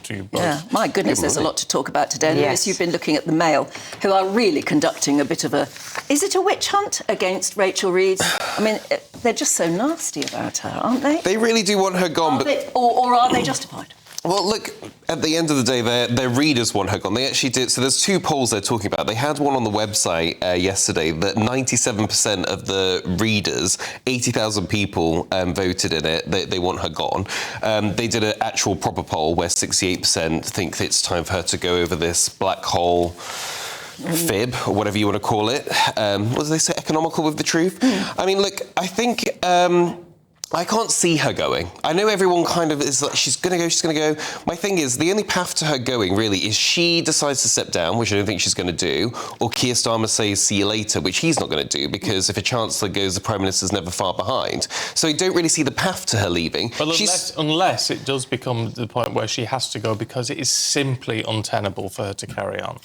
to you both. Yeah, my goodness, there's a lot to talk about today. Lewis, you've been looking at the Mail, who are really conducting a bit of a... Is it a witch hunt against Rachel Reeves? I mean, they're just so nasty about her, aren't they? They really do want her gone, or are they justified? Well, look, at the end of the day, their readers want her gone. They actually did. So there's two polls they're talking about. They had one on the website yesterday that 97% of the readers, 80,000 people, voted in it. They want her gone. They did an actual proper poll where 68% think it's time for her to go over this black hole fib, or whatever you want to call it. What do they say? Economical with the truth? I mean, look, I think... I can't see her going. I know everyone kind of is like, she's going to go. My thing is, the only path to her going, really, is she decides to step down, which I don't think she's going to do, or Keir Starmer says, see you later, which he's not going to do, because if a Chancellor goes, the Prime Minister's never far behind. So I don't really see the path to her leaving. Well, unless it does become the point where she has to go because it is simply untenable for her to carry on.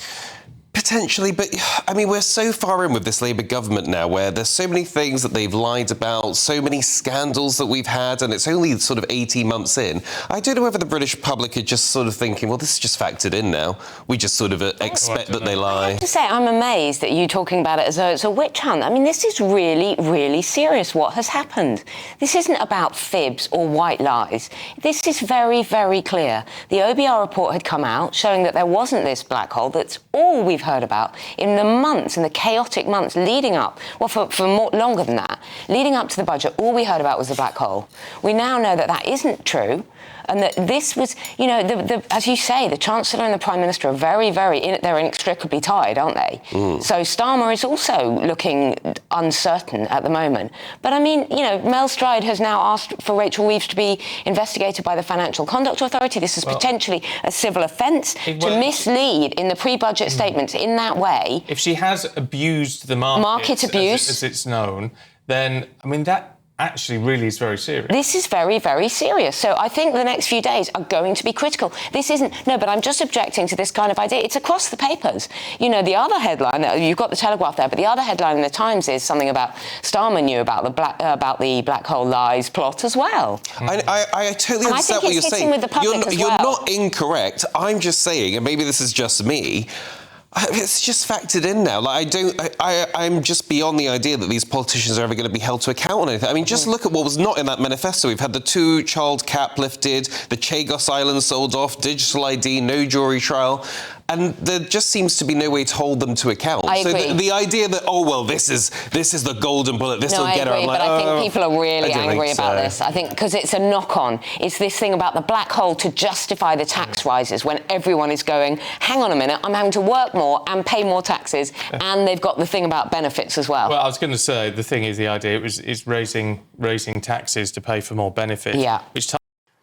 Potentially, but I mean, we're so far in with this Labour government now where there's so many things that they've lied about, so many scandals that we've had, and it's only sort of 18 months in. I don't know whether the British public are just sort of thinking, well, this is just factored in now. We just sort of expect that they lie. I have to say, I'm amazed at you talking about it as though it's a witch hunt. I mean, this is really, really serious, what has happened. This isn't about fibs or white lies. This is very, very clear. The OBR report had come out showing that there wasn't this black hole. That's all we've heard about in the months, in the chaotic months leading up, well, for more, longer than that, leading up to the budget, all we heard about was the black hole. We now know that that isn't true, and that this was, you know, as you say, the Chancellor and the Prime Minister are very, they're inextricably tied, aren't they? So Starmer is also looking uncertain at the moment. But I mean, you know, Mel Stride has now asked for Rachel Reeves to be investigated by the Financial Conduct Authority. This is potentially a civil offence to mislead in the pre-budget statements in that way. If she has abused the market abuse, as it's known, then, I mean, that actually really is very serious. This is very, very serious. So I think the next few days are going to be critical. This isn't... No, but I'm just objecting to this kind of idea. It's across the papers. You know, the other headline, you've got the Telegraph there, but the other headline in the Times is something about Starmer knew about the black hole lies plot as well. I totally understand what you're saying. With the public you're not incorrect. I'm just saying, and maybe this is just me, it's just factored in now. Like, I'm just beyond the idea that these politicians are ever going to be held to account on anything. I mean, just look at what was not in that manifesto. We've had the 2-child cap lifted, the Chagos Island sold off, digital ID, no jury trial. And there just seems to be no way to hold them to account. I agree. So the idea that, oh, well, this is the golden bullet, this will get her. I'm like, but I think people are really angry about this. I think because it's a knock-on. It's this thing about the black hole to justify the tax rises when everyone is going, hang on a minute, I'm having to work more and pay more taxes, and they've got the thing about benefits as well. Well, I was going to say, the thing is, the idea is raising taxes to pay for more benefits. Yeah.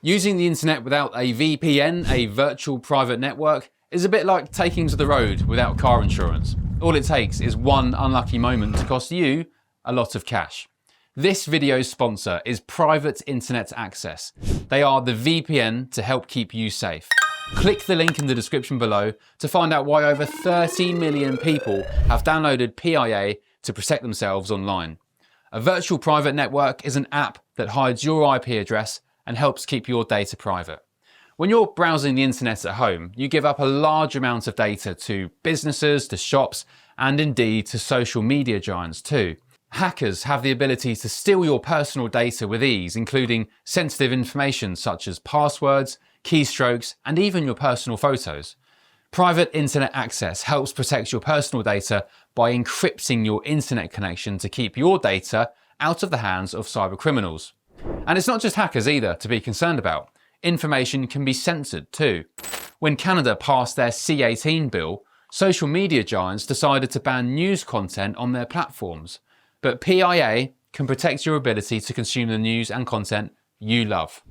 Using the internet without a VPN, a virtual private network, is a bit like taking to the road without car insurance. All it takes is one unlucky moment to cost you a lot of cash. This video's sponsor is Private Internet Access. They are the VPN to help keep you safe. Click the link in the description below to find out why over 30 million people have downloaded PIA to protect themselves online. A virtual private network is an app that hides your IP address and helps keep your data private. When you're browsing the internet at home, you give up a large amount of data to businesses, to shops, and indeed to social media giants too. Hackers have the ability to steal your personal data with ease, including sensitive information such as passwords, keystrokes, and even your personal photos. Private Internet Access helps protect your personal data by encrypting your internet connection to keep your data out of the hands of cyber criminals. And it's not just hackers either to be concerned about. Information can be censored too. When Canada passed their C18 bill, social media giants decided to ban news content on their platforms. But PIA can protect your ability to consume the news and content you love.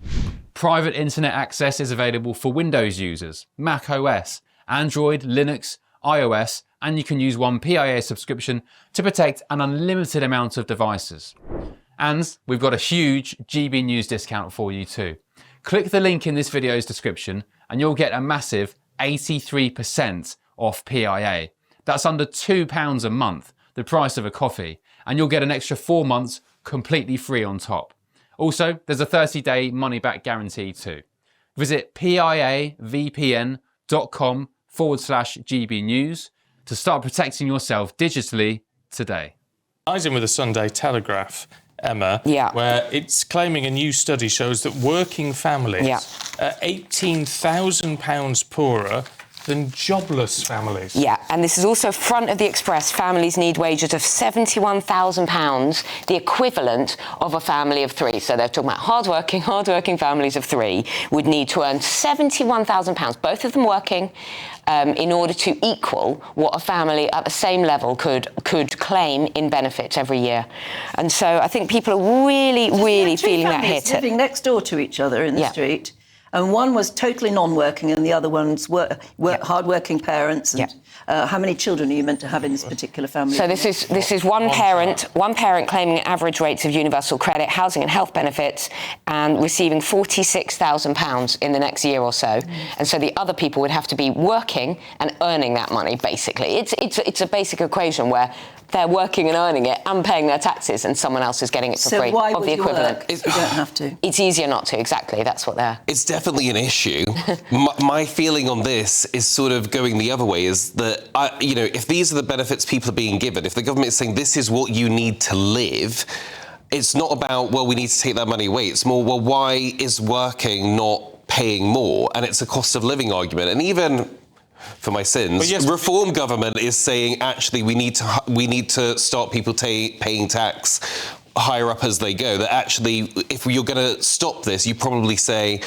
Private Internet Access is available for Windows users, Mac OS, Android, Linux, iOS, and you can use one PIA subscription to protect an unlimited amount of devices. And we've got a huge GB News discount for you too. Click the link in this video's description and you'll get a massive 83% off PIA. That's under £2 a month, the price of a coffee, and you'll get an extra 4 months completely free on top. Also, there's a 30-day money-back guarantee too. Visit piavpn.com/GB News to start protecting yourself digitally today. Ties in with the Sunday Telegraph, Emma, Yeah. where it's claiming a new study shows that working families are £18,000 poorer than jobless families. Yeah, and this is also front of the Express. Families need wages of £71,000, the equivalent of a family of three. So they're talking about hardworking families of three would need to earn £71,000, both of them working, in order to equal what a family at the same level could claim in benefits every year. And so I think people are really feeling that hit. Living next door to each other in the street. And one was totally non-working, and the other one's hard-working parents. And how many children are you meant to have in this particular family? So this is one parent claiming average rates of universal credit, housing and health benefits, and receiving £46,000 in the next year or so. And so the other people would have to be working and earning that money. Basically, it's a basic equation where they're working and earning it and paying their taxes, and someone else is getting it for free. So why of would the you equivalent. work if you don't have to? It's easier not to. Exactly, that's what they're. It's definitely an issue. My feeling on this is sort of going the other way. Is that if these are the benefits people are being given, if the government is saying this is what you need to live, it's not about we need to take that money away. It's more why is working not paying more? And it's a cost of living argument. And even for my sins, Reform government is saying actually we need to stop people paying tax higher up as they go. That actually, if you're going to stop this, you probably say,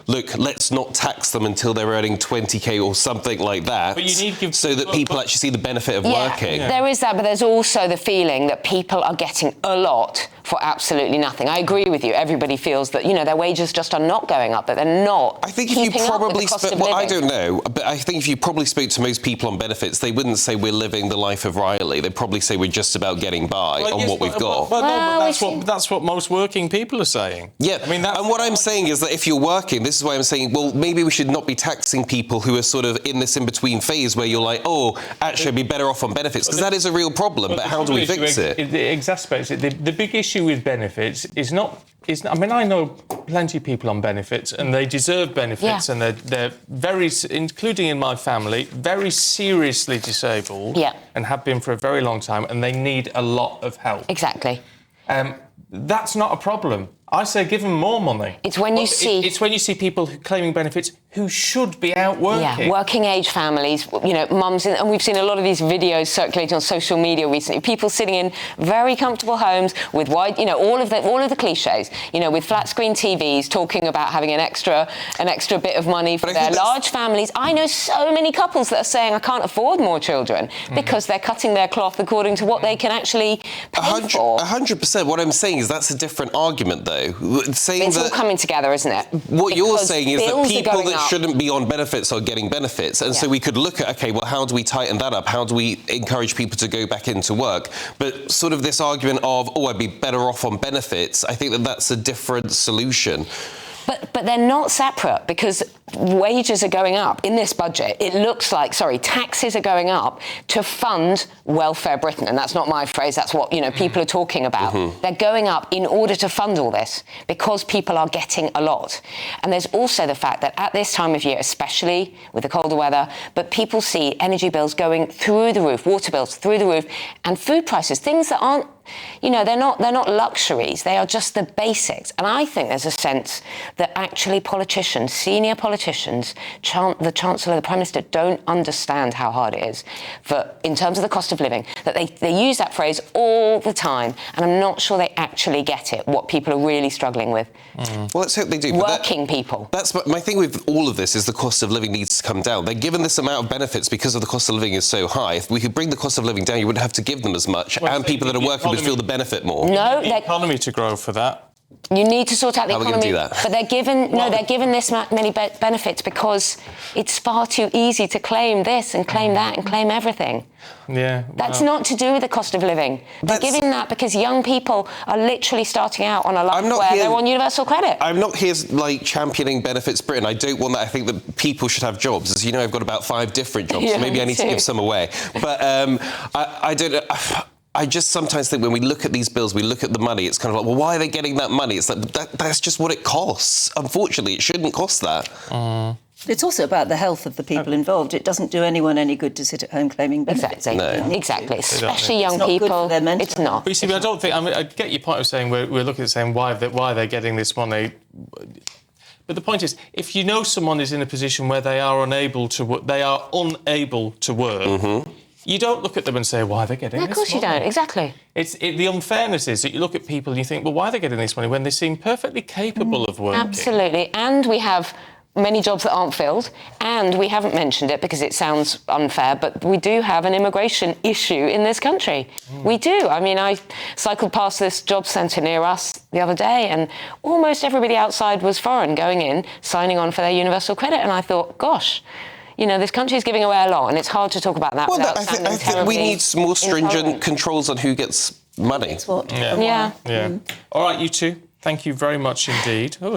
look, let's not tax them until they're earning 20k or something like that, but you need to so that people actually see the benefit of working. Yeah, there is that, but there's also the feeling that people are getting a lot for absolutely nothing. I agree with you. Everybody feels that, their wages just are not going up, that they're not. I think if you probably I don't know, but I think if you probably spoke to most people on benefits, they wouldn't say we're living the life of Riley. They'd probably say we're just about getting by on what we've got. But that's what most working people are saying. Yeah, and what I'm saying is that if you're working, this is why I'm saying, well, maybe we should not be taxing people who are sort of in this in-between phase where you're like, actually, I'd be better off on benefits, because that is a real problem, but how do we fix it? It exacerbates it. The big issue with benefits is not... I know plenty of people on benefits, and they deserve benefits, and they're very, including in my family, very seriously disabled, and have been for a very long time, and they need a lot of help. Exactly. That's not a problem. I say give them more money. It's when you see... It's when you see people claiming benefits who should be out working. Yeah, working age families, mums, and we've seen a lot of these videos circulating on social media recently. People sitting in very comfortable homes with wide, all of the cliches, with flat screen TVs, talking about having an extra bit of money for their large families. I know so many couples that are saying I can't afford more children because they're cutting their cloth according to what they can actually pay for. 100%. What I'm saying is that's a different argument, though. It's all coming together, isn't it? What you're saying is that people that shouldn't be on benefits are getting benefits. And so we could look at, how do we tighten that up? How do we encourage people to go back into work? But sort of this argument of, I'd be better off on benefits, I think that that's a different solution. But they're not separate, because wages are going up in this budget. It looks like, taxes are going up to fund welfare Britain. And that's not my phrase. That's what, people are talking about. They're going up in order to fund all this because people are getting a lot. And there's also the fact that at this time of year, especially with the colder weather, but people see energy bills going through the roof, water bills through the roof, and food prices, things that aren't, they're not luxuries. They are just the basics. And I think there's a sense that actually politicians, senior politicians, the Chancellor, the Prime Minister, don't understand how hard it is in terms of the cost of living, that they use that phrase all the time, and I'm not sure they actually get it, what people are really struggling with. Well, let's hope they do. Working people. That's my thing with all of this, is the cost of living needs to come down. They're given this amount of benefits because of the cost of living is so high. If we could bring the cost of living down, you wouldn't have to give them as much, and people that are working would feel the benefit more. No, the economy to grow for that. You need to sort out the economy, do that? But they're given this many benefits because it's far too easy to claim this and claim that and claim everything. Yeah, that's not to do with the cost of living. They're giving that because young people are literally starting out on a life where they're on universal credit. I'm not here championing Benefits Britain. I don't want that. I think that people should have jobs. As you know, I've got about 5 different jobs, so maybe I need to give some away. But I don't. I just sometimes think when we look at these bills, we look at the money, it's kind of like, well, why are they getting that money? It's like, that's just what it costs. Unfortunately, it shouldn't cost that. It's also about the health of the people involved. It doesn't do anyone any good to sit at home claiming benefits. Exactly. No. Exactly. Especially young It's not good people. for their mental It's not. But you see, I don't think. I mean, I get your point of saying we're looking at saying why they're getting this money. But the point is, if you know someone is in a position where they are unable to work, you don't look at them and say, why are they getting this money? Of course you don't, exactly. The unfairness is that you look at people and you think, well, why are they getting this money when they seem perfectly capable of working? Absolutely. And we have many jobs that aren't filled, and we haven't mentioned it because it sounds unfair, but we do have an immigration issue in this country. We do. I mean, I cycled past this job centre near us the other day, and almost everybody outside was foreign, going in, signing on for their universal credit, and I thought, gosh, you know, this country is giving away a lot, and it's hard to talk about that without I sounding think we need more stringent intolerant. controls on who gets money. That's what. Yeah. All right, you two. Thank you very much indeed. Oh,